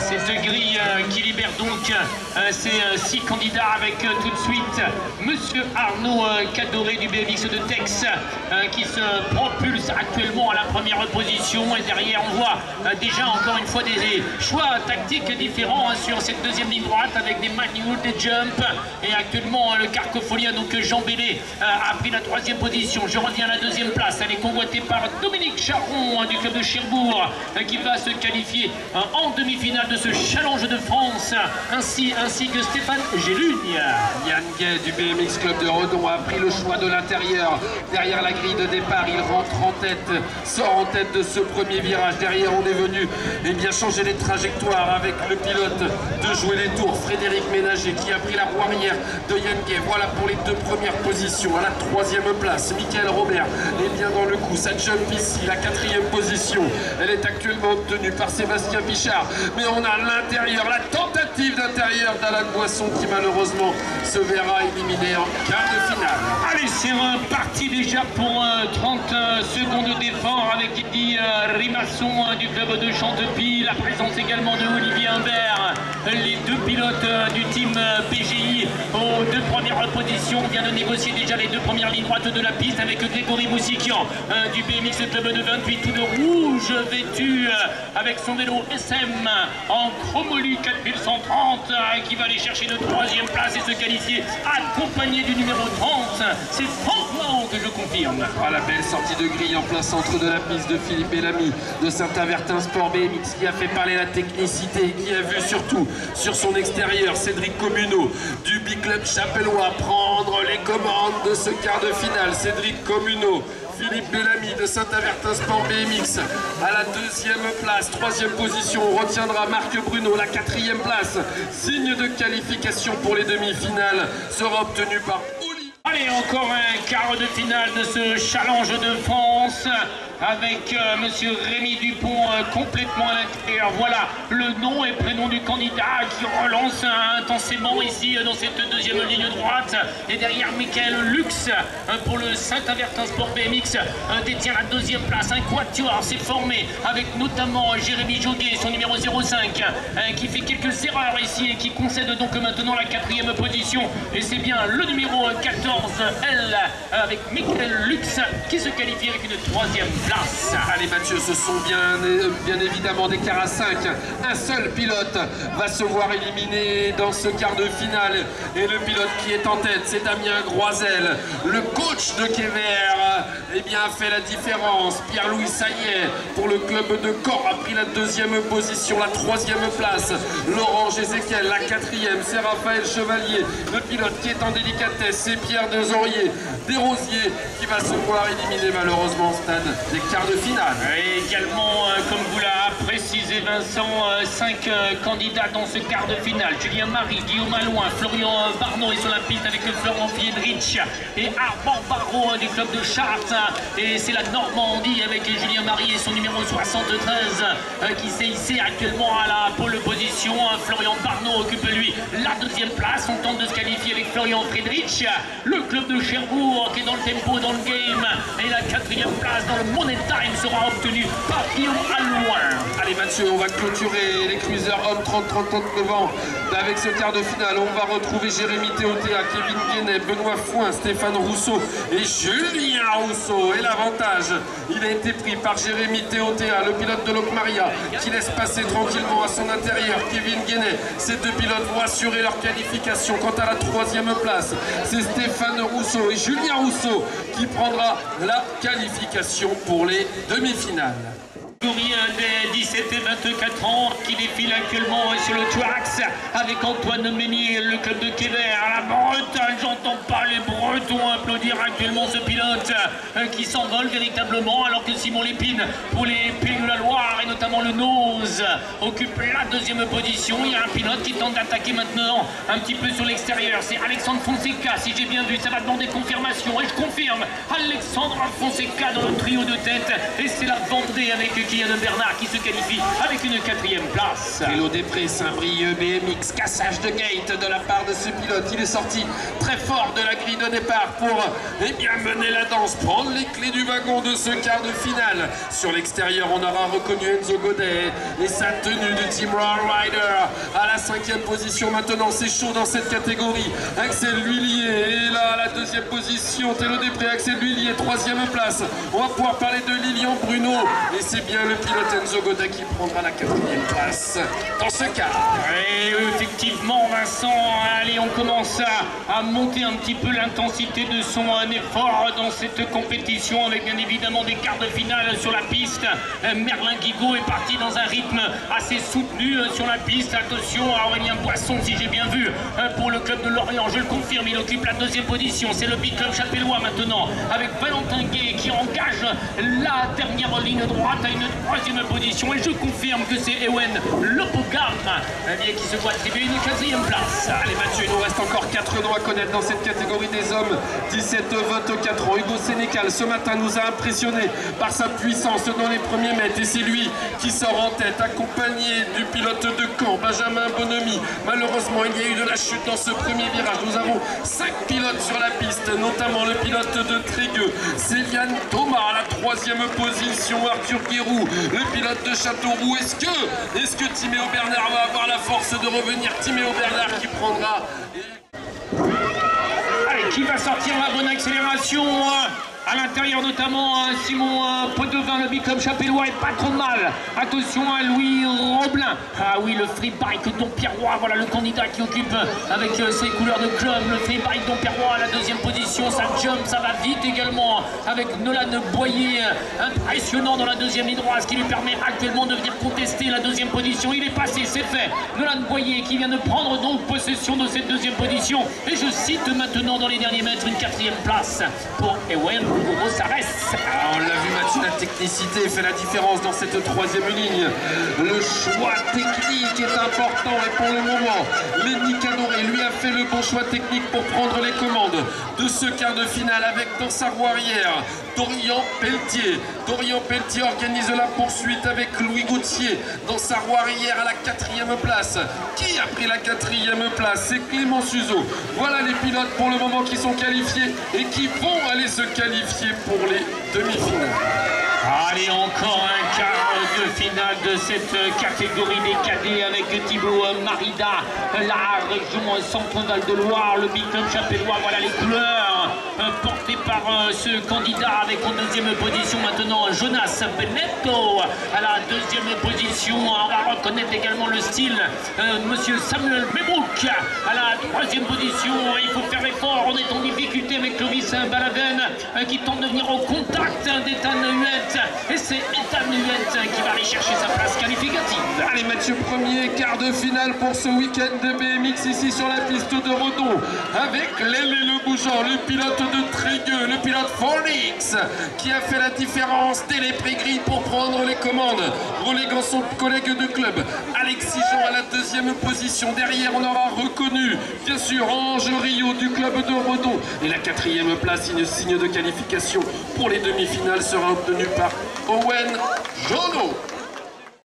Cette grille qui libère donc ces 6 candidats avec tout de suite Monsieur Arnaud Cadoré du BMX de Tex qui se propulse actuellement à la première position. Et derrière on voit déjà encore une fois des choix tactiques différents sur cette deuxième ligne droite avec des manuals, des jumps. Et actuellement le Carcophonia, donc Jean Bellé, a pris la 3e position. Je reviens à la 2e place. Elle est convoitée par Dominique Charon du club de Cherbourg qui va se qualifier en demi-finale de ce Challenge de France, ainsi que Stéphane Gélugne. Yann Gay du BMX Club de Redon a pris le choix de l'intérieur. Derrière la grille de départ, il rentre en tête, sort en tête de ce premier virage. Derrière, on est venu bien changer les trajectoires avec le pilote de jouer les tours, Frédéric Ménager, qui a pris la roue arrière de Yann Gay. Voilà pour les 2 premières positions. À la 3e place, Michael Robert est bien dans le coup. Ça jump ici, la 4e position. Elle est actuellement obtenue par Sébastien Pichard. Mais on a l'intérieur, la tentative d'intérieur d'Alan Boisson qui malheureusement se verra éliminé en quart de finale. Allez, c'est parti déjà pour 30 secondes d'effort avec Didier Rimasson du club de Chantepie. La présence également de Olivier Humbert. Les 2 pilotes du team PGI aux 2 premières positions. On vient de négocier déjà les 2 premières lignes droites de la piste avec Grégory Moussikian du BMX Club de 28, tout de rouge, vêtu avec son vélo SM en Chromoly 4130 qui va aller chercher de 3e place et se qualifier accompagné du numéro 30. C'est Franck Mao que je confirme. Ah, la belle sortie de grille en plein centre de la piste de Philippe Bellamy de Saint-Avertin Sport BMX qui a fait parler la technicité et qui a vu surtout sur son extérieur Cédric Communot du Big Club Chapellois prendre les commandes de ce quart de finale. Cédric Communot, Philippe Bellamy de Saint-Avertin Sport BMX à la 2e place, 3e position. On retiendra Marc Bruno, la 4e place. Signe de qualification pour les demi-finales sera obtenu par Oli. Allez, encore un quart de finale de ce Challenge de France avec monsieur Rémi Dupont complètement à l'intérieur. Voilà le nom et prénom du candidat qui relance intensément ici dans cette 2e ligne droite. Et derrière, Michael Lux pour le Saint-Avertin Sport BMX détient la 2e place. Un quatuor s'est formé avec notamment Jérémy Joguet, son numéro 05, qui fait quelques erreurs ici et qui concède donc maintenant la 4e position. Et c'est bien le numéro 14, L, avec Michael Lux qui se qualifie avec une 3e place. Allez Mathieu, ce sont bien évidemment des quarts à 5. Un seul pilote va se voir éliminé dans ce quart de finale. Et le pilote qui est en tête, c'est Damien Groisel. Le coach de Kévert a fait la différence. Pierre-Louis Saillet pour le club de Caen a pris la 2e position, la 3e place. Laurent Gézéquiel, la 4e. C'est Raphaël Chevalier, le pilote qui est en délicatesse. C'est Pierre Desoriers, Desrosiers, qui va se voir éliminé malheureusement au stade des quarts de finale. Et également, comme vous l'a précisé Vincent, 5 candidats dans ce quart de finale. Julien Marie, Guillaume Alloin, Florian Barneau est sur la piste avec Florent Fiedrich et Armand Barrault du club de Chartres. Et c'est la Normandie avec Julien Marie et son numéro 73 qui s'est hissé actuellement à la pole position. Florian Barneau occupe lui la 2e place. On tente de se qualifier avec Florian Friedrich. Le club de Cherbourg qui est dans le tempo, dans le game. Et la 4e place dans le Money Time sera obtenu par Guillaume Alloin. Allez Mathieu, on va clôturer les cruisers hommes 30-39 ans avec ce quart de finale. On va retrouver Jérémy Théotéa, Kevin Guénet, Benoît Fouin, Stéphane Rousseau et Julien Rousseau. Et l'avantage, il a été pris par Jérémy Théotéa, le pilote de Locmaria, qui laisse passer tranquillement à son intérieur Kevin Guénet. Ces 2 pilotes vont assurer leur qualification. Quant à la 3e place, c'est Stéphane Rousseau et Julien Rousseau qui prendra la qualification pour les demi-finales. Des 17 et 24 ans qui défile actuellement sur le Twax avec Antoine Meunier, le club de Kévert. La Bretagne, j'entends pas les Bretons applaudir actuellement ce pilote qui s'envole véritablement, alors que Simon Lépine pour les Pays de la Loire et notamment le Nose occupe la 2e position. Il y a un pilote qui tente d'attaquer maintenant un petit peu sur l'extérieur. C'est Alexandre Fonseca, si j'ai bien vu, ça va demander confirmation. Et je confirme, Alexandre Fonseca dans le trio de tête. Et c'est la Vendée avec Kylian Bernard qui se qualifie avec une 4e place. Vélo des Prés, Saint-Brieuc BMX, cassage de gate de la part de ce pilote. Il est sorti très fort de la grille de départ pour mener la danse, prendre les clés du wagon de ce quart de finale. Sur l'extérieur, on aura reconnu Enzo Godet et sa tenue de Team Royal Rider. À la 5e position maintenant, c'est chaud dans cette catégorie. Axel L'Huillier est là à la 2e position. Thélo Després, Axel L'Huillier, 3e place. On va pouvoir parler de Lilian Bruno. Et c'est bien le pilote Enzo Godet qui prendra la 4e place dans ce cas. Et effectivement, Vincent, allez, on commence à monter un petit peu l'intensité de son effort dans cette compétition avec bien évidemment des quarts de finale sur la piste. Merlin Guigaud est parti dans un rythme assez soutenu sur la piste. Attention à Aurélien Poisson, si j'ai bien vu, pour le club de Lorient, je le confirme, il occupe la 2e position. C'est le Big Club Chapellois maintenant, avec Valentin Guay qui engage la dernière ligne droite à une 3e position. Et je confirme que c'est Ewen Lopogam qui se voit attribuer une 4e place. Allez Mathieu, il nous reste encore 4 noms à connaître dans cette catégorie des hommes. 17-24 ans. Hugo Sénécal ce matin nous a impressionné par sa puissance dans les premiers mètres. Et c'est lui qui sort en tête, accompagné du pilote de Caen, Benjamin Bonhomy. Malheureusement, il y a eu de la chute dans ce premier virage. Nous avons 5 pilotes sur la piste, notamment le pilote de Trégueux, Céliane Thomas à la 3e position, Arthur Guérou, le pilote de Châteauroux. Est-ce que Timéo Bernard va avoir la force de revenir? Timéo Bernard qui prendra... Allez, qui va sortir la bonne accélération à l'intérieur notamment Simon Potvin, le Big Club Chapellois est pas trop mal. Attention à Louis Roblin. Ah oui, le free bike Dompierrois, voilà le candidat qui occupe avec ses couleurs de club. Le free bike Dompierrois à la 2e position, ça jump, ça va vite également avec Nolan Boyer, impressionnant dans la 2e ligne droite, ce qui lui permet actuellement de venir contester la 2e position. Il est passé, c'est fait. Nolan Boyer qui vient de prendre donc possession de cette 2e position. Et je cite maintenant dans les derniers mètres une 4e place pour Ewen Rosares. On l'a vu, Mathieu, la technicité fait la différence dans cette 3e ligne. Le choix technique est important et pour le moment, Lenny Cadoré lui a fait le bon choix technique pour prendre les commandes de ce quart de finale avec dans sa roue arrière Dorian Pelletier. Dorian Pelletier organise la poursuite avec Louis Gauthier dans sa roue arrière à la 4e place. Qui a pris la 4e place? C'est Clément Suzeau. Voilà les pilotes pour le moment qui sont qualifiés et qui vont aller se qualifier pour les demi-finales. Allez, encore un quart de finale de cette catégorie des cadets avec Thibaut Marida, la région Centre-Val de Loire, le Big Club Chapellois. Voilà les couleurs portées par ce candidat avec en 2e position maintenant Jonas Benetto à la 2e position. On va reconnaître également le style monsieur Samuel Mebrouk à la 3e position. Il faut faire l'effort, on est en difficulté avec Clovis Balaven qui tente de venir au contact d'Ethan Huet. Et c'est Ethan Huet qui va aller chercher sa place qualificative. Allez Mathieu, premier quart de finale pour ce week-end de BMX ici sur la piste de Redon avec Lélé Le Bougeant, le pilote de Trégueux, le pilote Fornix qui a fait la différence dès les pré-grilles pour prendre les commandes, reléguant son collègue de club Alexis Jean à la 2e position. Derrière on aura reconnu bien sûr Ange Rio du club de Redon et la 4e place, signe de qualification pour les demi-finales sera obtenue par Owen Jono.